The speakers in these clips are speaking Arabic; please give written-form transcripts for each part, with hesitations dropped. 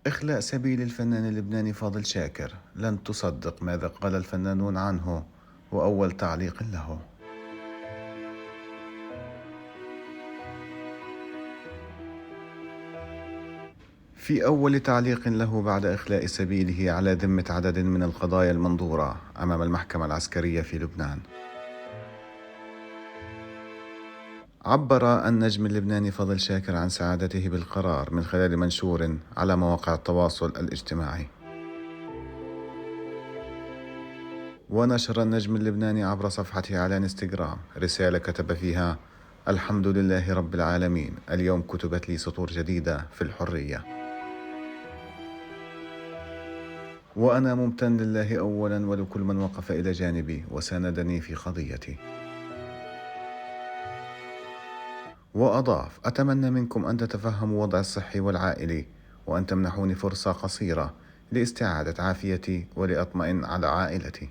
إخلاء سبيل الفنان اللبناني فاضل شاكر، لن تصدق ماذا قال الفنانون عنه، وأول تعليق له. في أول تعليق له بعد إخلاء سبيله على ذمة عدد من القضايا المنظورة أمام المحكمة العسكرية في لبنان، عبر النجم اللبناني فاضل شاكر عن سعادته بالقرار من خلال منشور على مواقع التواصل الاجتماعي. ونشر النجم اللبناني عبر صفحته على انستغرام رسالة كتب فيها: الحمد لله رب العالمين، اليوم كتبت لي سطور جديدة في الحرية، وأنا ممتن لله أولا ولكل من وقف إلى جانبي وساندني في قضيتي. وأضاف: أتمنى منكم أن تتفهموا وضعي الصحي والعائلي، وأن تمنحوني فرصة قصيرة لاستعادة عافيتي ولأطمئن على عائلتي.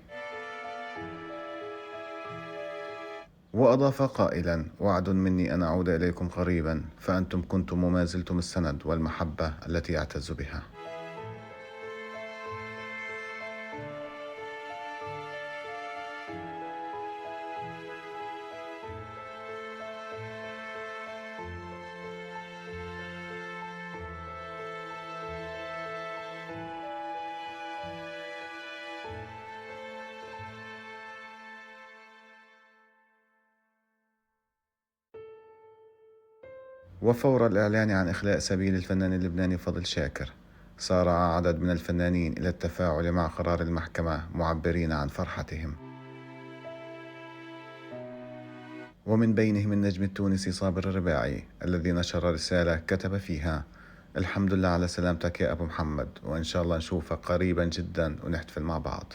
وأضاف قائلا: وعد مني أن أعود إليكم قريبا، فأنتم كنتم وما زلتم السند والمحبة التي أعتز بها. وفور الإعلان عن إخلاء سبيل الفنان اللبناني فاضل شاكر، سارع عدد من الفنانين إلى التفاعل مع قرار المحكمة معبرين عن فرحتهم، ومن بينهم النجم التونسي صابر الرباعي الذي نشر رسالة كتب فيها: الحمد لله على سلامتك يا أبو محمد، وإن شاء الله نشوفك قريبا جدا ونحتفل مع بعض.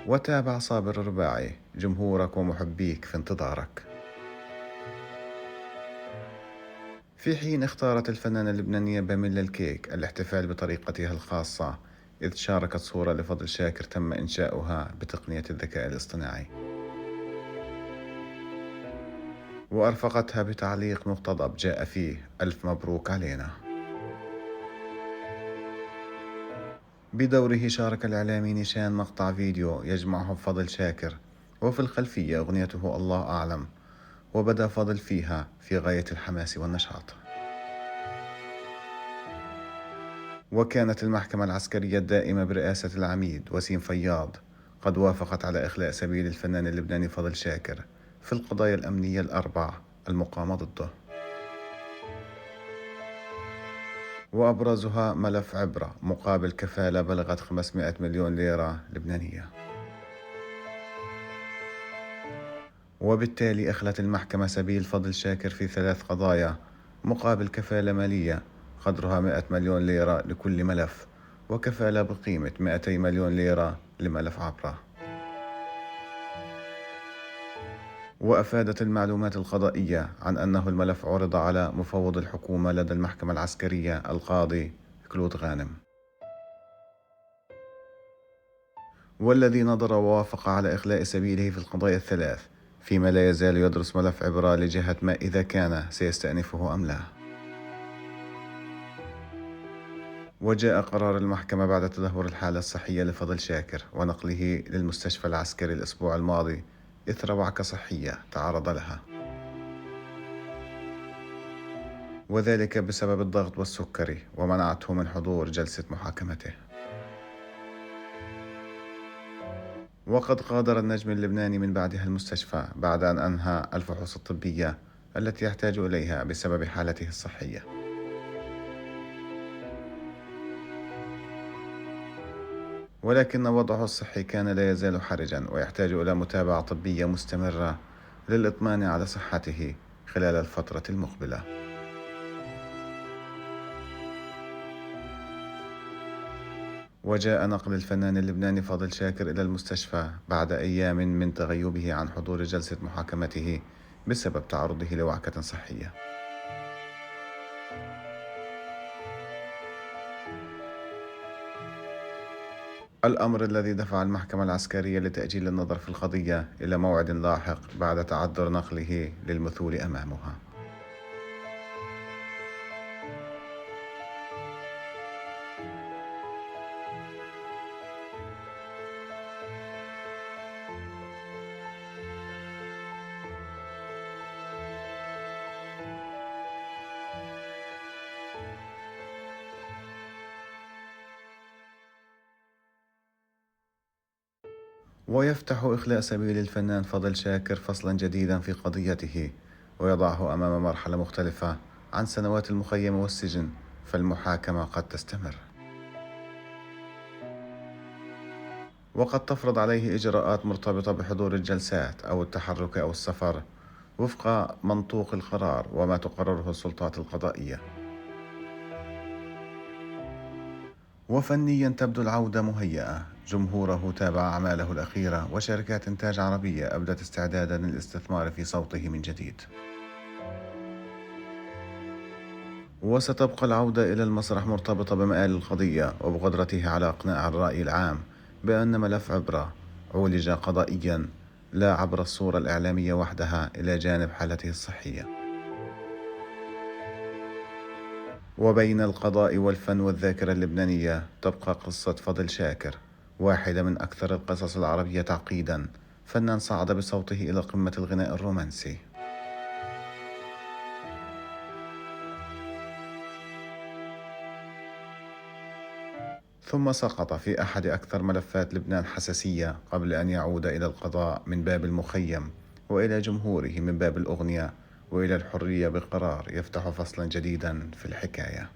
وتابع صابر الرباعي: جمهورك ومحبيك في انتظارك. في حين اختارت الفنانة اللبنانية باميلا الكيك الاحتفال بطريقتها الخاصة، إذ شاركت صورة لفضل شاكر تم إنشاؤها بتقنية الذكاء الاصطناعي، وأرفقتها بتعليق مقتضب جاء فيه: ألف مبروك علينا. بدوره شارك الإعلامي نيشان مقطع فيديو يجمعه بفضل شاكر، وفي الخلفية أغنيته الله أعلم، وبدأ فضل فيها في غاية الحماس والنشاط. وكانت المحكمة العسكرية الدائمة برئاسة العميد وسيم فياض قد وافقت على إخلاء سبيل الفنان اللبناني فضل شاكر في القضايا الأمنية الأربع المقامة ضده، وأبرزها ملف عبرة مقابل كفالة بلغت 500 مليون ليرة لبنانية. وبالتالي أخلت المحكمة سبيل فضل شاكر في 3 قضايا مقابل كفالة مالية قدرها 100 مليون ليرة لكل ملف، وكفالة بقيمة 200 مليون ليرة لملف عبرة. وأفادت المعلومات القضائية عن أنه الملف عرض على مفوض الحكومة لدى المحكمة العسكرية القاضي كلود غانم، والذي نظر ووافق على إخلاء سبيله في القضايا ال3، فيما لا يزال يدرس ملف عبرة لجهة ما إذا كان سيستأنفه أم لا. وجاء قرار المحكمة بعد تدهور الحالة الصحية لفضل شاكر ونقله للمستشفى العسكري الأسبوع الماضي إثر وعكة صحية تعرض لها، وذلك بسبب الضغط والسكري، ومنعته من حضور جلسة محاكمته. وقد غادر النجم اللبناني من بعدها المستشفى بعد أن أنهى الفحوص الطبية التي يحتاج إليها بسبب حالته الصحية. ولكن وضعه الصحي كان لا يزال حرجا، ويحتاج إلى متابعة طبية مستمرة للإطمئنان على صحته خلال الفترة المقبلة. وجاء نقل الفنان اللبناني فاضل شاكر إلى المستشفى بعد أيام من تغيبه عن حضور جلسة محاكمته بسبب تعرضه لوعكة صحية. الأمر الذي دفع المحكمة العسكرية لتأجيل النظر في القضية إلى موعد لاحق بعد تعذر نقله للمثول أمامها. ويفتح إخلاء سبيل الفنان فضل شاكر فصلا جديدا في قضيته، ويضعه أمام مرحلة مختلفة عن سنوات المخيم والسجن، فالمحاكمة قد تستمر، وقد تفرض عليه إجراءات مرتبطة بحضور الجلسات أو التحرك أو السفر وفق منطوق القرار وما تقرره السلطات القضائية. وفنيا تبدو العودة مهيئة، جمهوره تابع أعماله الأخيرة، وشركات إنتاج عربية أبدت استعدادا للاستثمار في صوته من جديد. وستبقى العودة إلى المسرح مرتبطة بمآل القضية وبقدرته على إقناع الرأي العام بأن ملف عبرة عولج قضائيا، لا عبر الصورة الإعلامية وحدها، إلى جانب حالته الصحية. وبين القضاء والفن والذاكرة اللبنانية تبقى قصة فضل شاكر، واحدة من أكثر القصص العربية تعقيدا، فنان صعد بصوته إلى قمة الغناء الرومانسي، ثم سقط في أحد أكثر ملفات لبنان حساسية قبل أن يعود إلى القضاء من باب المخيم، وإلى جمهوره من باب الأغنية، وإلى الحرية بقرار يفتح فصلا جديدا في الحكاية.